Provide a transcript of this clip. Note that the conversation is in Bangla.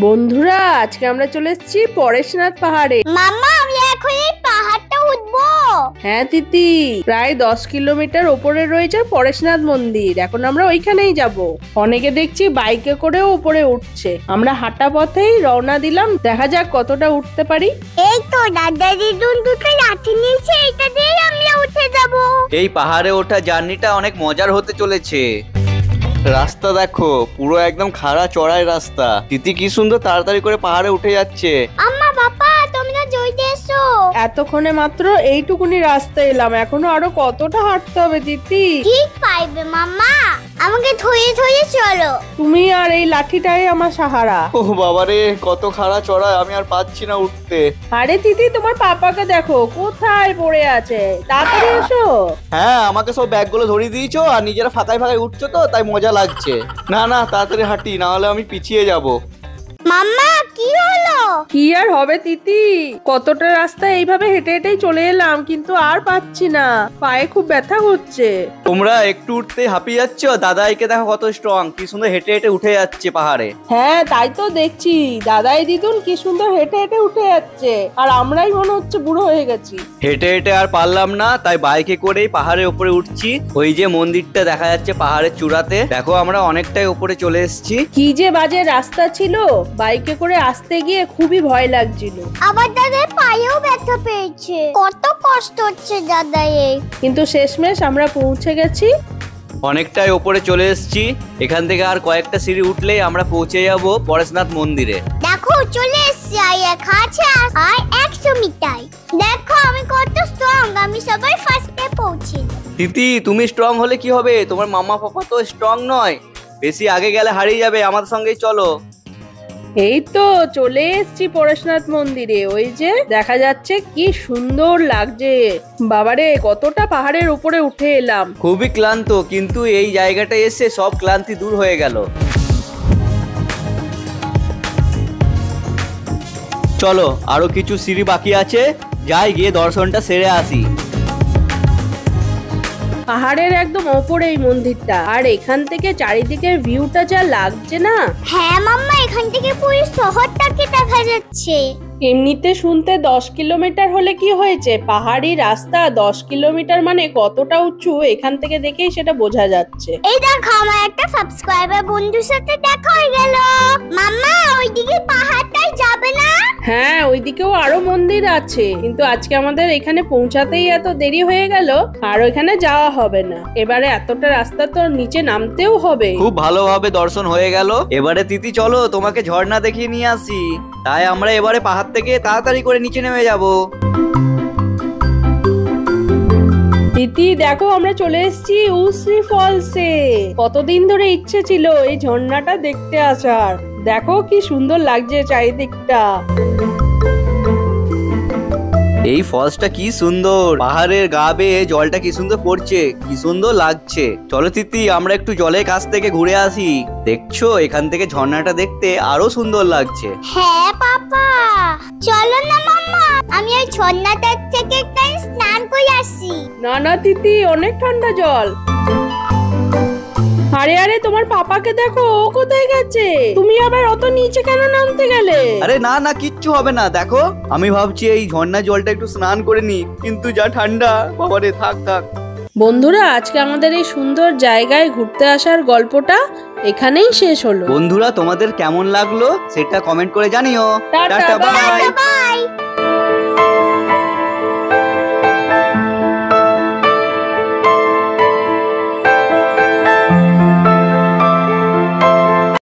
বন্ধুরা আজকে আমরা চলে এসেছি পরেশনাথ পাহাড়ে। মাম্মা আমি এখন এই পাহাড়টা উঠবো। হ্যাঁ তিতি, প্রায় 10 কিলোমিটার উপরে রয়েছে পরেশনাথ মন্দির। এখন আমরা ওইখানেই যাব। অনেকে দেখছি বাইকে করেও উপরে উঠছে। আমরা হাঁটা পথেই রওনা দিলাম, দেখা যাক কতটা উঠতে পারি। এই তো দাদা দিদুন দুটো লাঠি নিয়েছে, এটা দিয়ে আমরা উঠে যাব। এই পাহাড়ে ওঠা জার্নিটা অনেক মজার হতে চলেছে। রাস্তা দেখো, পুরো একদম খাড়া চড়াই রাস্তা। তিতি কি সুন্দর তাড়াতাড়ি করে পাহাড়ে উঠে যাচ্ছে। আম্মা বাবা তোমরা জলদি এসো। এতক্ষণে মাত্র এইটুকুনি রাস্তা এলাম, এখনো আরো কতটা হাঁটতে হবে তিতি। ঠিক পাইবে মাম্মা, আমাকে ধরে ধরে চলো। তুমি আর এই লাঠিটাই আমার সাহারা। ও বাবারে, কত খাড়া চড়াই, আমি আর পাচ্ছি না উঠতে। আরে তিতি, তোমার পাপাকে দেখো কোথায় পড়ে আছে, তাড়াতাড়ি এসো। হ্যাঁ, আমাকে সব ব্যাগগুলো ধরিয়ে দিয়েছো আর নিজেরা ফাঁকায় ফাঁকায় উঠছো, তো তাই মজা লাগছে। না না, তাড়াতাড়ি হাঁটি, না হলে আমি পিছিয়ে যাব। মাম্মা কি হলো? কি আর হবে তিতি, কতটা রাস্তা এইভাবে হেঁটে হেঁটেই চলে এলাম, কিন্তু আর পাচ্ছি না, পায়ে খুব ব্যথা হচ্ছে। তোমরা একটু উঠতে হাঁপিয়ে যাচ্ছ, দাদাইকে দেখো কত স্ট্রং, কি সুন্দর হেঁটে হেঁটে উঠে যাচ্ছে পাহাড়ে। হ্যাঁ তাই তো দেখছি, দাদাই দিদুন কি সুন্দর হেঁটে হেঁটে উঠে যাচ্ছে, আর আমরাই মনে হচ্ছে বুড়ো হয়ে গেছি। হেঁটে হেঁটে আর পারলাম না, তাই বাইকে করেই পাহাড়ের উপরে উঠছি। ওই যে মন্দিরটা দেখা যাচ্ছে পাহাড়ের চূড়াতে, দেখো আমরা অনেকটাই উপরে চলে এসেছি। কি যে বাজে রাস্তা ছিল, বাইকে করে আসতে গিয়ে খুবই ভয় লাগছিল। আবার দাদার পায়েও ব্যথা পেয়েছে, কত কষ্ট হচ্ছে দাদা। কিন্তু শেষমেশ আমরা পৌঁছে গেছি। অনেকটাই উপরে চলে এসেছি, এখান থেকে আর কয়েকটা সিঁড়ি উঠলেই আমরা পৌঁছে যাব পরেশনাথ মন্দিরে। দেখো চলে এসছি, আর একা আছে আর 100 মিটার। দেখো আমি কত স্ট্রং, আমি সবাই ফার্স্টে পৌঁছি। তিতি, তুমি স্ট্রং হলে কি হবে, তোমার মামা পাপা তো স্ট্রং নয়, বেশি আগে গেলে হারিয়ে যাবে। আমাদের সঙ্গেই চলো। এই তো চলে এসেছি পরেশনাথ মন্দিরে, ওই যে দেখা যাচ্ছে, কি সুন্দর লাগছে। বাবারে, কতটা পাহাড়ের উপরে উঠে এলাম। খুবই ক্লান্ত, কিন্তু এই জায়গাটা এসে সব ক্লান্তি দূর হয়ে গেল। চলো, আরো কিছু সিঁড়ি বাকি আছে, যাই গিয়ে দর্শনটা সেরে আসি। পাহাড়ের একদম ওপরে এই মন্দিরটা, আর এখান থেকে চারিদিকের ভিউটা যা লাগছে না। হ্যাঁ মাম্মা, এখান থেকে পুরো শহরটাকে দেখা যাচ্ছে। এমনিতে শুনতে 10 কিলোমিটার হলে কি হয়েছে, পাহাড়ি রাস্তা 10 কিলোমিটার মানে কতটা উঁচু, এখান থেকে দেখেই সেটা বোঝা যাচ্ছে। এই দেখো, আমার একটা সাবস্ক্রাইবার বন্ধুর সাথে দেখা হয়ে গেল। মাম্মা ওইদিকে পাহাড়টাই যাবে না? হ্যাঁ, ওইদিকেও আরো মন্দির আছে, কিন্তু আজকে আমাদের এখানে পৌঁছাতেই এত দেরি হয়ে গেল, আর ওইখানে যাওয়া হবে না। এবারে এতটা রাস্তা তো নিচে নামতেও হবে। খুব ভালোভাবে দর্শন হয়ে গেল। এবারে তিতি চলো, তোমাকে ঝর্ণা দেখিয়ে নিয়ে আসি। তাই আমরা এবারে পাহাড় থেকে তাড়াতাড়ি করে নিচে নেমে যাব। দিদি দেখো, আমরা চলে এসেছি উশ্রী ফলসে। কতদিন ধরে ইচ্ছে ছিল এই ঝর্ণাটা দেখতে আসার। দেখো কি সুন্দর লাগছে চারিদিকটা। এই ফলসটা কি সুন্দর, পাহাড়ের গা বেয়ে জলটা কি সুন্দর পড়ছে, কি সুন্দর লাগছে। চলো তিতি, আমরা একটু জলের কাছ থেকে ঘুরে আসি। দেখছো, এখান থেকে ঝর্ণাটা দেখতে আরো সুন্দর লাগছে। হ্যাঁ পাপা, চলো না মাম্মা, আমি ওই ঝর্ণাটার থেকে একটা স্নান করে আসি। না না তিতি, অনেক ঠান্ডা জল। আরে আরে, তোমার পাপাকে দেখো, ও কোথায় গেছে? তুমি আবার অত নিচে কেন নামতে গেলে? আরে না না, কিচ্ছু হবে না। দেখো, আমি ভাবছি এই ঝর্ণা জলটা একটু স্নান করে নি, কিন্তু যা ঠান্ডা, বাবারে, থাক থাক। বন্ধুরা, আজকে আমাদের এই সুন্দর জায়গায় ঘুরতে আসার গল্পটা এখানেই শেষ হলো। বন্ধুরা, তোমাদের কেমন লাগলো সেটা কমেন্ট করে জানিও। Tata, tata, bye. বাই।